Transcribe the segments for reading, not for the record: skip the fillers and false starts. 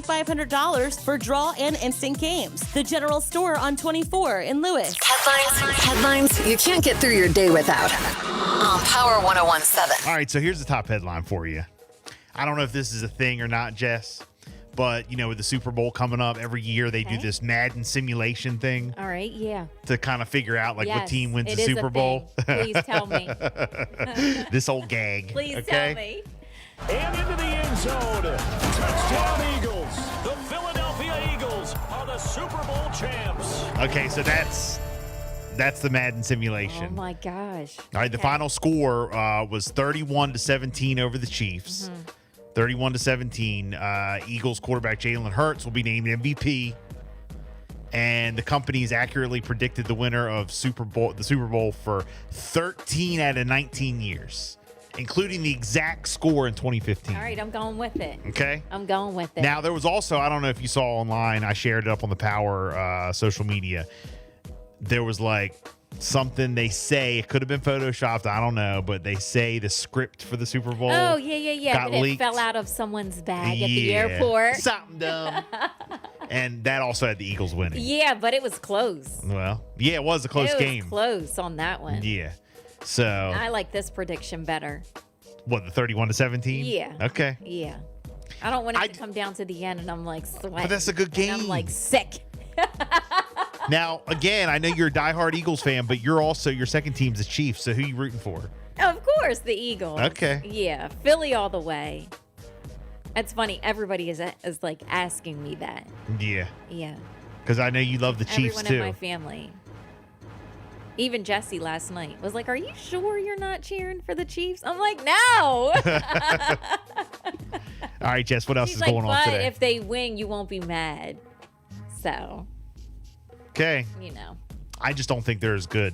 $2,500 for draw and instant games. The General Store on 24 in Lewis. Headlines you can't get through your day without. On Power 101.7. All right, so here's the top headline for you. I don't know if this is a thing or not, Jess, but, with the Super Bowl coming up every year, they do this Madden simulation thing. All right, yeah. To kind of figure out, what Yes, team wins it the is Super a Bowl. thing. Please tell me. This old gag. Please tell me. And into the end zone. Touchdown, Eagles. The Philadelphia Eagles are the Super Bowl champs. Okay, so that's the Madden simulation. Oh, my gosh. All right, the final score was 31-17 over the Chiefs. 31-17. Eagles quarterback Jalen Hurts will be named MVP. And the company's accurately predicted the winner of the Super Bowl for 13 out of 19 years, including the exact score in 2015. All right, I'm going with it. Okay. I'm going with it. Now, there was also, I don't know if you saw online, I shared it up on the Power social media. There was something they say, it could have been photoshopped, I don't know, but they say the script for the Super Bowl. Oh, yeah. got But leaked. it fell out of someone's bag at the airport. Something dumb. And that also had the Eagles winning. Yeah, but it was close. Well, yeah, it was a close game. It was close on that one. Yeah. So, I like this prediction better. what, the 31-17? Yeah. Okay. Yeah. I don't want it to come down to the end and I'm sweating. But that's a good game. And I'm sick. Now, again, I know you're a diehard Eagles fan, but your second team's the Chiefs. So who you rooting for? Of course, the Eagles. Okay. Yeah, Philly all the way. It's funny. Everybody is asking me that. Yeah. Yeah. Because I know you love the Chiefs Everyone too. in my family. Even Jesse last night was like, "Are you sure you're not cheering for the Chiefs?" I'm like, "No." All right, Jess, what else He's is like, going on "But today? if they win, you won't be mad." So, Okay. I just don't think they're as good.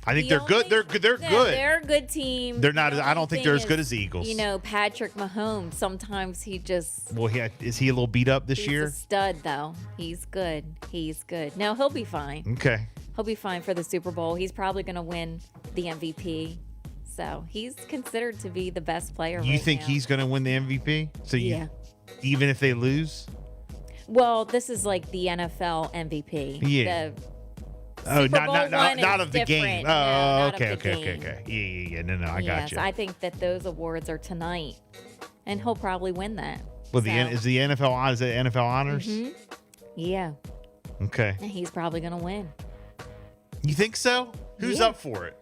I think they're good. They're good. They're good. They're a good team. They're not. The I don't only think they're thing as good is, as the Eagles. Patrick Mahomes. Sometimes he just. Well, is he a little beat up this he's year? a stud, though. He's good. He's good. No, he'll be fine. Okay. He'll be fine for the Super Bowl. He's probably going to win the MVP. So he's considered to be the best player. You right think now. he's going to win the MVP? So Yeah. Even if they lose? Well, this is like the NFL MVP. Yeah. The Super Bowl one not is of the game. different. Oh, No, not of okay, the okay. game. Yeah. No, I got Yes, you. I think that those awards are tonight, and he'll probably win that. Well, So, is the NFL is it NFL honors? yeah, Okay. and he's probably gonna win. You think so? Who's Yeah. up for it?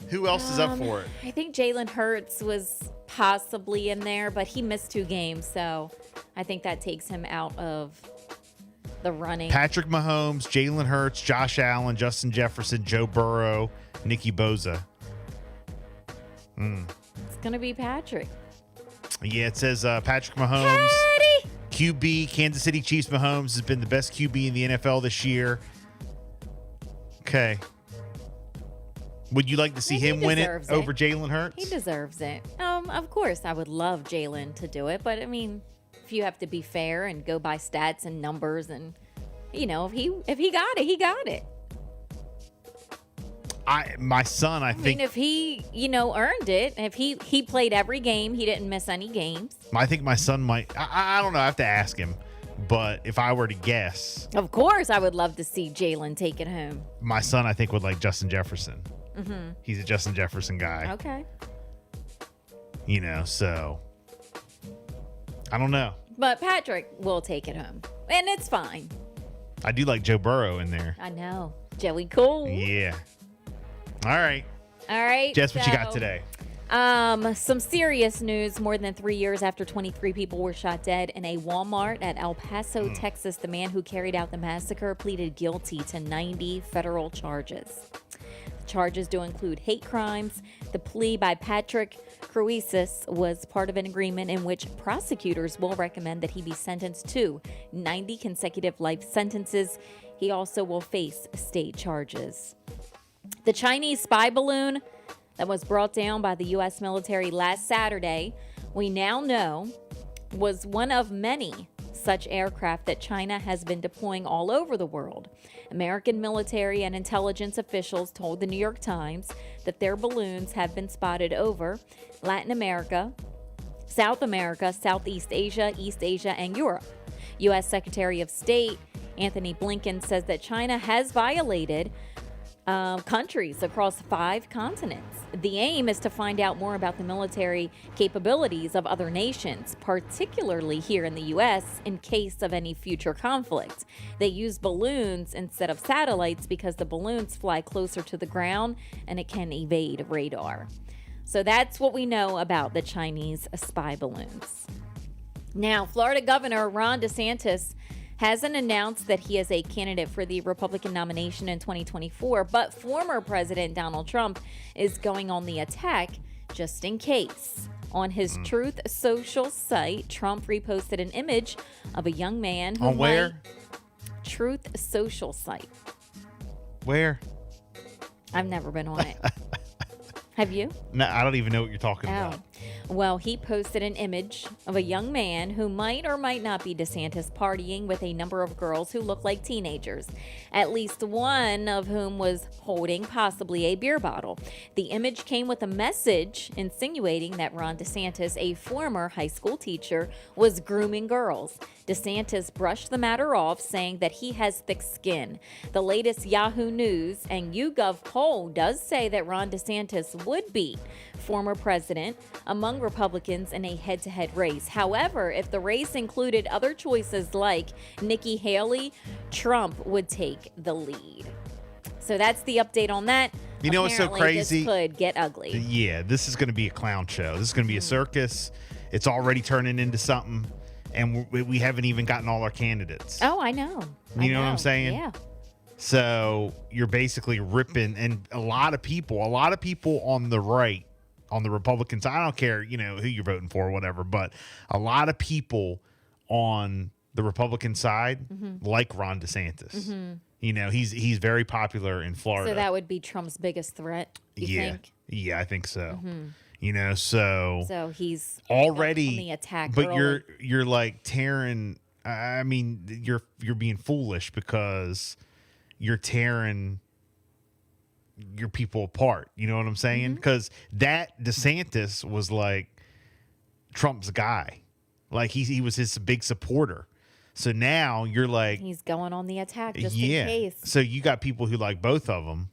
Who else is up for it? I think Jalen Hurts was possibly in there, but he missed 2 games, so I think that takes him out of the running. Patrick Mahomes, Jalen Hurts, Josh Allen, Justin Jefferson, Joe Burrow, Nicky Bosa. It's gonna be Patrick. Yeah, it says Patrick Mahomes, Patty! QB, Kansas City Chiefs. Mahomes has been the best QB in the NFL this year. Okay. Would you like to see He him win it deserves it. over Jalen Hurts? He deserves it. Of course, I would love Jalen to do it, but I mean, if you have to be fair and go by stats and numbers, and if he got it, he got it. My son, I I think. mean, if he earned it, if he played every game, he didn't miss any games. I think my son might. I don't know. I have to ask him. But if I were to guess, Of course, I would love to see Jalen take it home. my son, I think, would like Justin Jefferson. Mm-hmm. He's a Justin Jefferson guy. Okay, So I don't know. but Patrick will take it home, and it's fine. I do like Joe Burrow in there. I know, Joey Cool. Yeah. All right. All right, Jess, what you got so- today? Some serious news. More than 3 years after 23 people were shot dead in a Walmart at El Paso, Texas, the man who carried out the massacre pleaded guilty to 90 federal charges. The charges do include hate crimes. The plea by Patrick Cruises was part of an agreement in which prosecutors will recommend that he be sentenced to 90 consecutive life sentences. He also will face state charges. The Chinese spy balloon that was brought down by the U.S. military last Saturday, we now know, was one of many such aircraft that China has been deploying all over the world. American military and intelligence officials told the New York Times that their balloons have been spotted over Latin America, South America, Southeast Asia, East Asia, and Europe. U.S. Secretary of State Anthony Blinken says that China has violated countries across 5 continents. The aim is to find out more about the military capabilities of other nations, particularly here in the U.S., in case of any future conflict. They use balloons instead of satellites because the balloons fly closer to the ground and it can evade radar. So that's what we know about the Chinese spy balloons. Now, Florida Governor Ron DeSantis hasn't announced that he is a candidate for the Republican nomination in 2024, but former President Donald Trump is going on the attack just in case. On his Truth Social site, Trump reposted an image of a young man who On where? Truth Social site. Where? I've never been on it. Have you? No, I don't even know what you're talking about. Well, he posted an image of a young man who might or might not be DeSantis partying with a number of girls who look like teenagers, at least one of whom was holding possibly a beer bottle. The image came with a message insinuating that Ron DeSantis, a former high school teacher, was grooming girls. DeSantis brushed the matter off, saying that he has thick skin. The latest Yahoo News and YouGov poll does say that Ron DeSantis would beat former president among Republicans in a head-to-head race. However, if the race included other choices like Nikki Haley, Trump would take the lead. So that's the update on that. You know what's so crazy? This could get ugly. Yeah, this is going to be a clown show. This is going to be a circus. It's already turning into something, and we haven't even gotten all our candidates. Oh, I know. You know what I'm saying? Yeah. So you're basically ripping, and a lot of people on the right, on the Republican side, I don't care, who you're voting for or whatever, but a lot of people on the Republican side like Ron DeSantis. He's very popular in Florida. So that would be Trump's biggest threat, you think? Yeah, I think so. So he's already on the attack. But early. you're like tearing. I mean, you're being foolish because you're tearing your people apart. You know what I'm saying? Because that DeSantis was like Trump's guy. Like he was his big supporter. So now you're like, he's going on the attack just in case. So you got people who like both of them.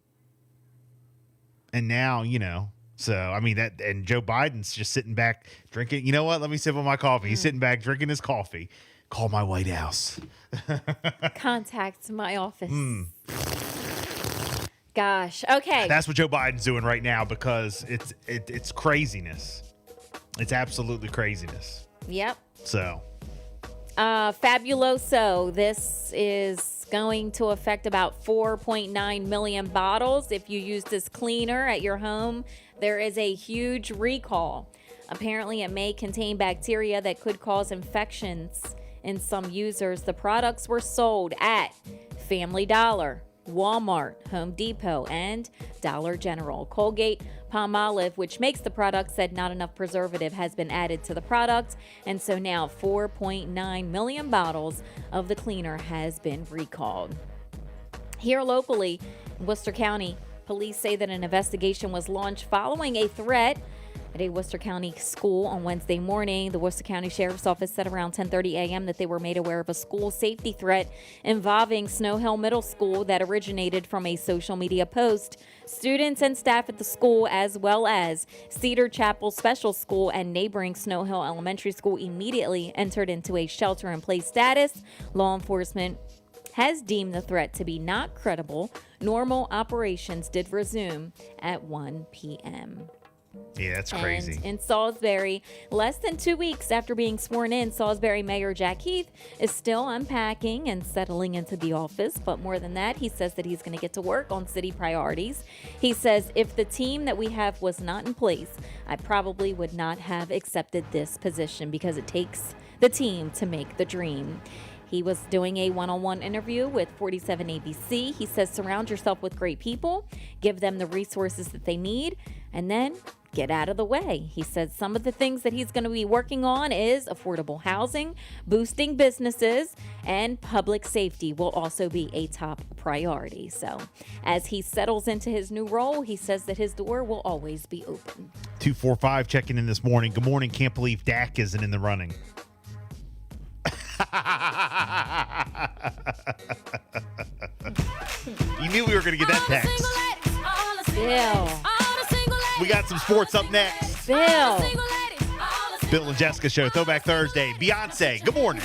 And now, so I mean and Joe Biden's just sitting back drinking. You know what? Let me sip on my coffee. He's sitting back drinking his coffee. Call my White House. Contact my office. Gosh. Okay. That's what Joe Biden's doing right now because it's craziness. It's absolutely craziness. Yep. So. Fabuloso. This is going to affect about 4.9 million bottles. If you use this cleaner at your home, there is a huge recall. Apparently, it may contain bacteria that could cause infections in some users. The products were sold at Family Dollar, Walmart, Home Depot, and Dollar General. Colgate-Palmolive, which makes the product, said not enough preservative has been added to the product, and so now 4.9 million bottles of the cleaner has been recalled. Here locally, in Worcester County, police say that an investigation was launched following a threat at a Worcester County school on Wednesday morning. The Worcester County Sheriff's Office said around 10:30 a.m. that they were made aware of a school safety threat involving Snow Hill Middle School that originated from a social media post. Students and staff at the school, as well as Cedar Chapel Special School and neighboring Snow Hill Elementary School, immediately entered into a shelter-in-place status. Law enforcement has deemed the threat to be not credible. Normal operations did resume at 1 p.m. Yeah, that's crazy. And in Salisbury, less than 2 weeks after being sworn in, Salisbury Mayor Jack Heath is still unpacking and settling into the office. But more than that, he says that he's going to get to work on city priorities. He says, if the team that we have was not in place, I probably would not have accepted this position because it takes the team to make the dream. He was doing a one-on-one interview with 47 ABC. He says, surround yourself with great people, give them the resources that they need, and then get out of the way. He said some of the things that he's going to be working on is affordable housing, boosting businesses, and public safety will also be a top priority. So as he settles into his new role, he says that his door will always be open. 245 checking in this morning. Good morning. Can't believe Dak isn't in the running. You knew we were going to get that text. Bill. We got some sports up next. Bill. Bill and Jessica Show, Throwback Thursday. Beyonce, good morning.